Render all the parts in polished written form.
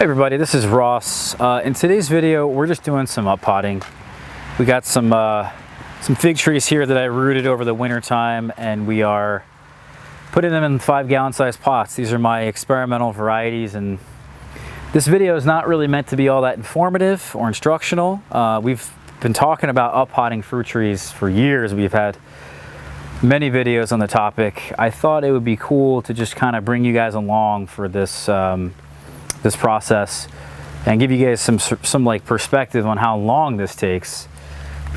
Hey everybody, this is Ross. In today's video, we're just doing some up potting. We got some fig trees here that I rooted over the winter time, and we are putting them in 5-gallon size pots. These are my experimental varieties, and this video is not really meant to be all that informative or instructional. We've been talking about up potting fruit trees for years. We've had many videos on the topic. I thought it would be cool to just kind of bring you guys along for this this process and give you guys some like perspective on how long this takes,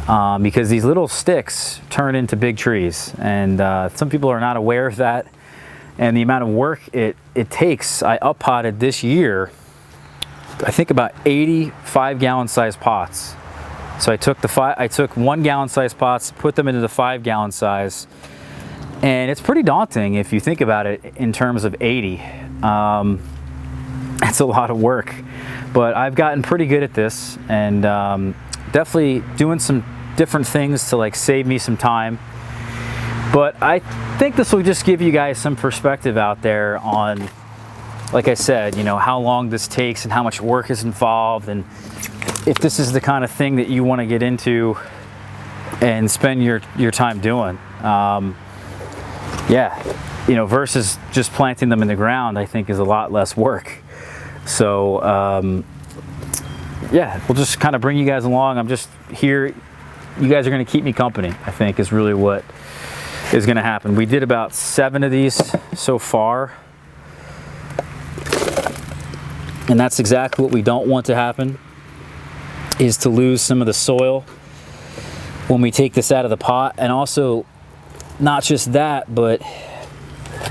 because these little sticks turn into big trees, and some people are not aware of that and the amount of work it takes. I up potted this year, I think, about 80 5-gallon size pots. So I took 1-gallon size pots, put them into the 5-gallon size, and it's pretty daunting if you think about it in terms of 80. It's a lot of work, but I've gotten pretty good at this, and definitely doing some different things to like save me some time. But I think this will just give you guys some perspective out there on, like I said, you know, how long this takes and how much work is involved, and if this is the kind of thing that you want to get into and spend your time doing. Yeah, you know, versus just planting them in the ground, I think is a lot less work. So yeah, we'll just kind of bring you guys along. I'm just here. You guys are going to keep me company, I think, is really what is going to happen. We did about 7 of these so far, and that's exactly what we don't want to happen, is to lose some of the soil when we take this out of the pot, and also not just that, but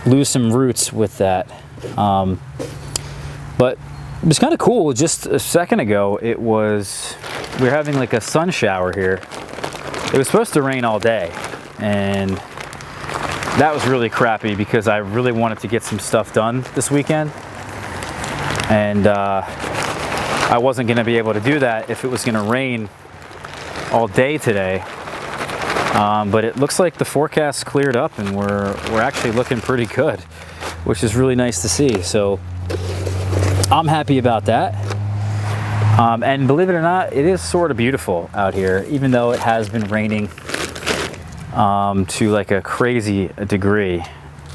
lose some roots with that. But it was kind of cool. Just a second ago, we were having like a sun shower here. It was supposed to rain all day, and that was really crappy because I really wanted to get some stuff done this weekend, and I wasn't going to be able to do that if it was going to rain all day today. But it looks like the forecast cleared up, and we're actually looking pretty good, which is really nice to see. So I'm happy about that. And believe it or not, it is sort of beautiful out here, even though it has been raining to like a crazy degree.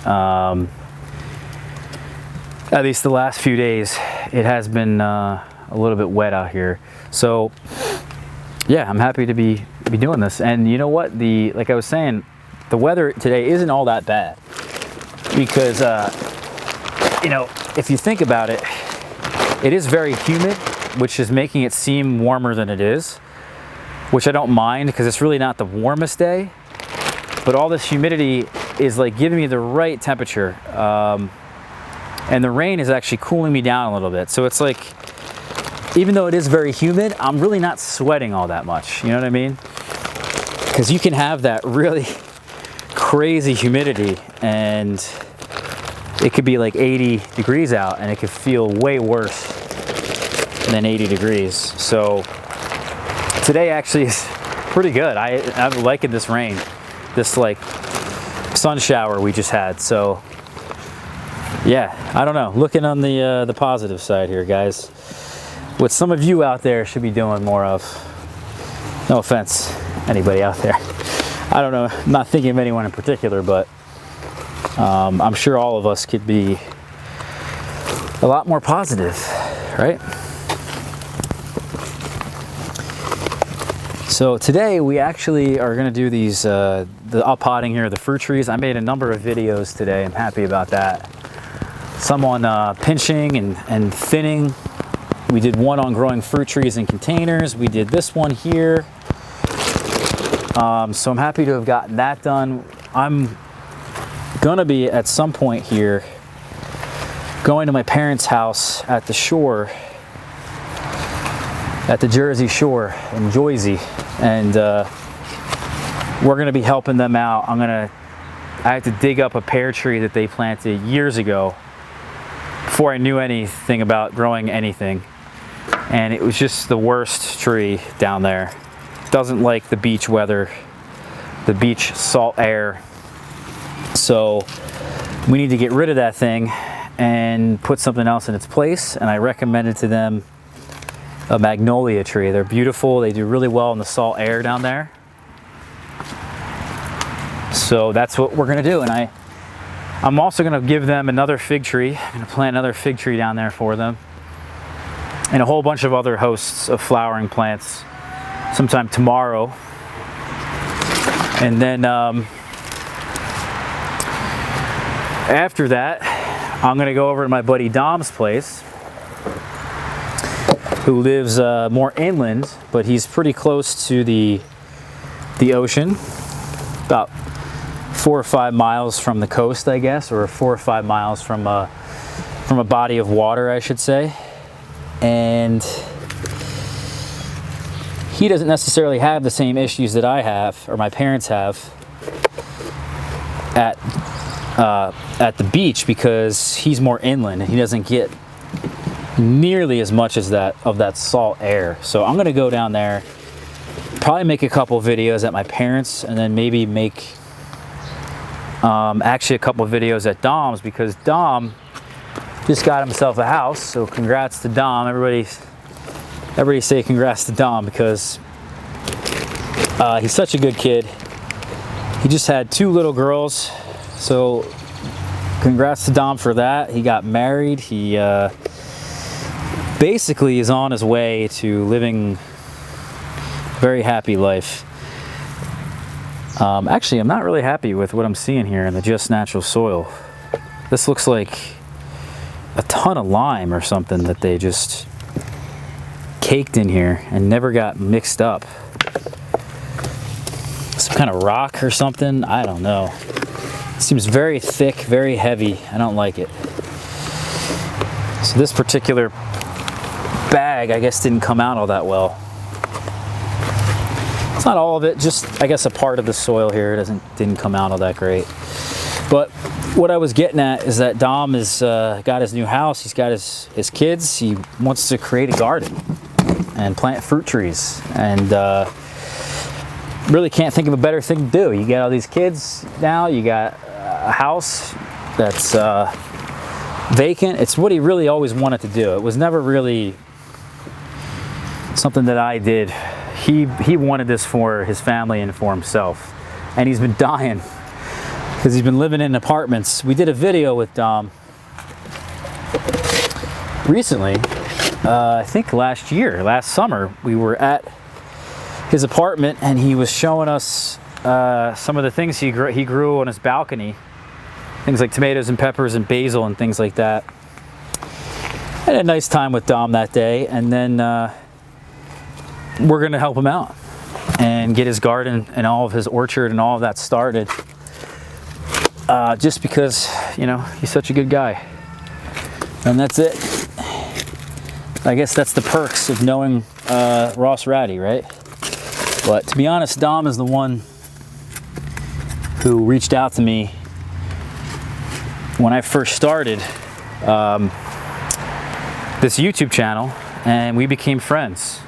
At least the last few days, it has been a little bit wet out here. So yeah, I'm happy to be doing this. And you know what? Like I was saying, the weather today isn't all that bad, because you know, if you think about it, it is very humid, which is making it seem warmer than it is, which I don't mind because it's really not the warmest day. But all this humidity is like giving me the right temperature, and the rain is actually cooling me down a little bit. So it's like, even though it is very humid, I'm really not sweating all that much. You know what I mean? Because you can have that really crazy humidity, and it could be like 80 degrees out, and it could feel way worse than 80 degrees. So today actually is pretty good. I'm liking this rain, this like sun shower we just had. So yeah, I don't know. Looking on the positive side here, guys. What some of you out there should be doing more of. No offense, anybody out there. I don't know. I'm not thinking of anyone in particular, but I'm sure all of us could be a lot more positive, right? So today we actually are going to do these the up potting here, the fruit trees. I made a number of videos today. I'm happy about that. Some on pinching and thinning. We did one on growing fruit trees in containers. We did this one here. So I'm happy to have gotten that done. I'm gonna be at some point here going to my parents' house at the shore, at the Jersey Shore in Jersey, and we're gonna be helping them out. I had to dig up a pear tree that they planted years ago before I knew anything about growing anything, and it was just the worst tree down there. Doesn't like the beach weather, the beach salt air. So we need to get rid of that thing, and put something else in its place, and I recommended to them a magnolia tree. They're beautiful. They do really well in the salt air down there. So that's what we're gonna do. And I'm also gonna give them another fig tree. I'm gonna plant another fig tree down there for them, and a whole bunch of other hosts of flowering plants sometime tomorrow. And then after that, I'm gonna go over to my buddy Dom's place, who lives more inland, but he's pretty close to the ocean, about 4 or 5 miles from the coast, I guess, or 4 or 5 miles from a body of water, I should say. And he doesn't necessarily have the same issues that I have, or my parents have, at the beach, because he's more inland and he doesn't get nearly as much as that salt air. So I'm gonna go down there, probably make a couple videos at my parents', and then maybe make actually a couple videos at Dom's, because Dom just got himself a house. So congrats to Dom. Everybody say congrats to Dom, because he's such a good kid. He just had 2 little girls, so congrats to Dom for that. He got married. He basically is on his way to living a very happy life. Actually, I'm not really happy with what I'm seeing here in the Just Natural soil. This looks like a ton of lime or something that they just caked in here and never got mixed up. Some kind of rock or something, I don't know. It seems very thick, very heavy. I don't like it. So this particular bag, I guess, didn't come out all that well. It's not all of it, just I guess a part of the soil here didn't come out all that great. But what I was getting at is that Dom is got his new house. He's got his kids. He wants to create a garden and plant fruit trees, and really can't think of a better thing to do. You got all these kids now. You got a house that's vacant. It's what he really always wanted to do. It was never really something that I did. He wanted this for his family and for himself, and he's been dying because he's been living in apartments. We did a video with Dom recently, I think last summer. We were at his apartment, and he was showing us some of the things he grew on his balcony, things like tomatoes and peppers and basil and things like that. I had a nice time with Dom that day, and then we're gonna help him out and get his garden and all of his orchard and all of that started, just because, you know, he's such a good guy. And that's it. I guess that's the perks of knowing Ross Ratty, right? But to be honest, Dom is the one who reached out to me when I first started this YouTube channel, and we became friends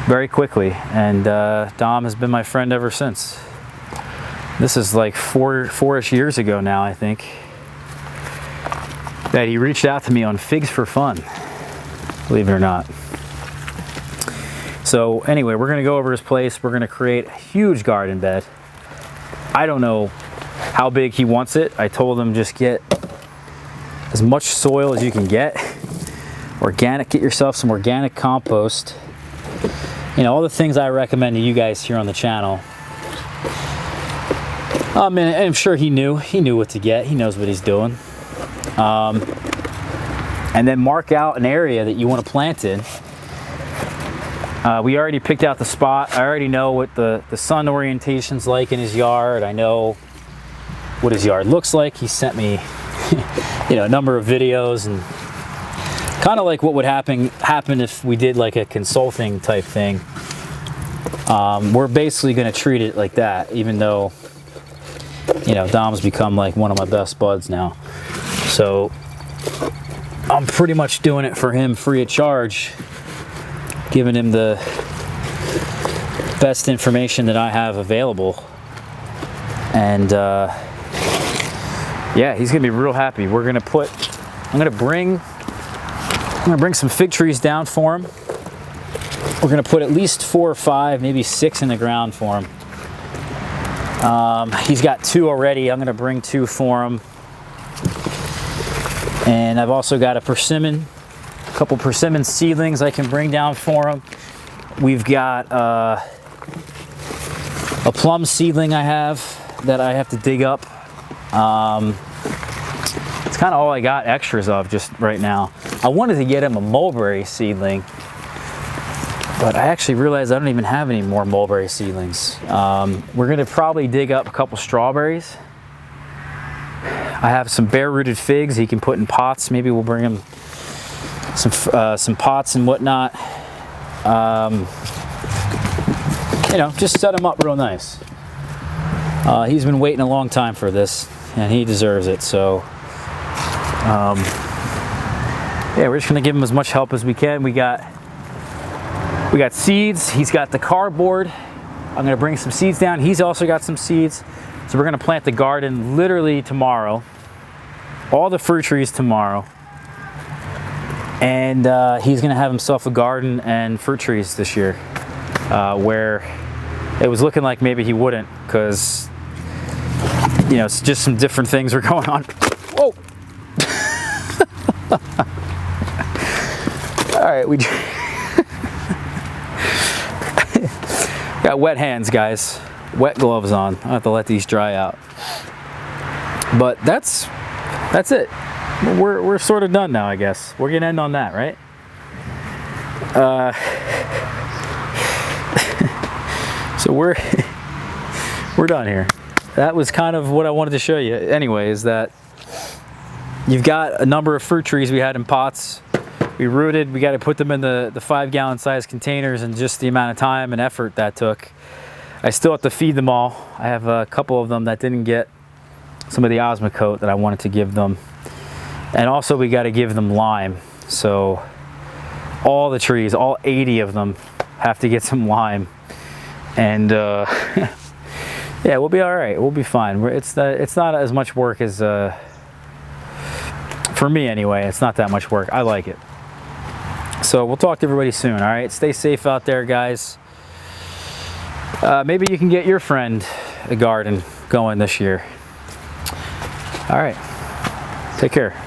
very quickly, and Dom has been my friend ever since. This is like four-ish years ago now, I think, that he reached out to me on Figs for Fun, believe it or not. So anyway, we're gonna go over his place. We're gonna create a huge garden bed. I don't know how big he wants it. I told him just get as much soil as you can get. Organic, get yourself some organic compost. You know, all the things I recommend to you guys here on the channel. And I'm sure he knew what to get. He knows what he's doing. And then mark out an area that you want to plant in. We already picked out the spot. I already know what the sun orientation's like in his yard. I know what his yard looks like. He sent me, you know, a number of videos, and kind of like what would happen if we did like a consulting type thing. We're basically going to treat it like that, even though, you know, Dom's become like one of my best buds now. So I'm pretty much doing it for him free of charge, giving him the best information that I have available. And yeah, he's gonna be real happy. We're gonna put I'm gonna bring some fig trees down for him. We're gonna put at least 4 or 5, maybe 6 in the ground for him. He's got 2 already. I'm gonna bring 2 for him. And I've also got a couple persimmon seedlings I can bring down for him. We've got a plum seedling I have that I have to dig up. It's kind of all I got extras of just right now. I wanted to get him a mulberry seedling, but I actually realized I don't even have any more mulberry seedlings. We're gonna probably dig up a couple strawberries. I have some bare-rooted figs he can put in pots. Maybe we'll bring him some pots and whatnot. You know, just set him up real nice. He's been waiting a long time for this, and he deserves it. So, yeah, we're just gonna give him as much help as we can. We got seeds. He's got the cardboard. I'm gonna bring some seeds down. He's also got some seeds. So we're gonna plant the garden literally tomorrow. All the fruit trees tomorrow. And he's gonna have himself a garden and fruit trees this year. Where it was looking like maybe he wouldn't, because, you know, it's just some different things were going on. Whoa! All right, we got wet hands, guys. Wet gloves on. I have to let these dry out. But that's it. We're sort of done now, I guess. We're gonna end on that, right? So we're done here. That was kind of what I wanted to show you. Anyway, is that you've got a number of fruit trees we had in pots. We rooted. We got to put them in the 5-gallon size containers, and just the amount of time and effort that took. I still have to feed them all. I have a couple of them that didn't get some of the Osmocote that I wanted to give them. And also we got to give them lime. So all the trees, all 80 of them, have to get some lime. And yeah, we'll be all right. We'll be fine. It's not as much work as, for me anyway, it's not that much work. I like it. So we'll talk to everybody soon, all right? Stay safe out there, guys. Maybe you can get your friend a garden going this year. All right. Take care.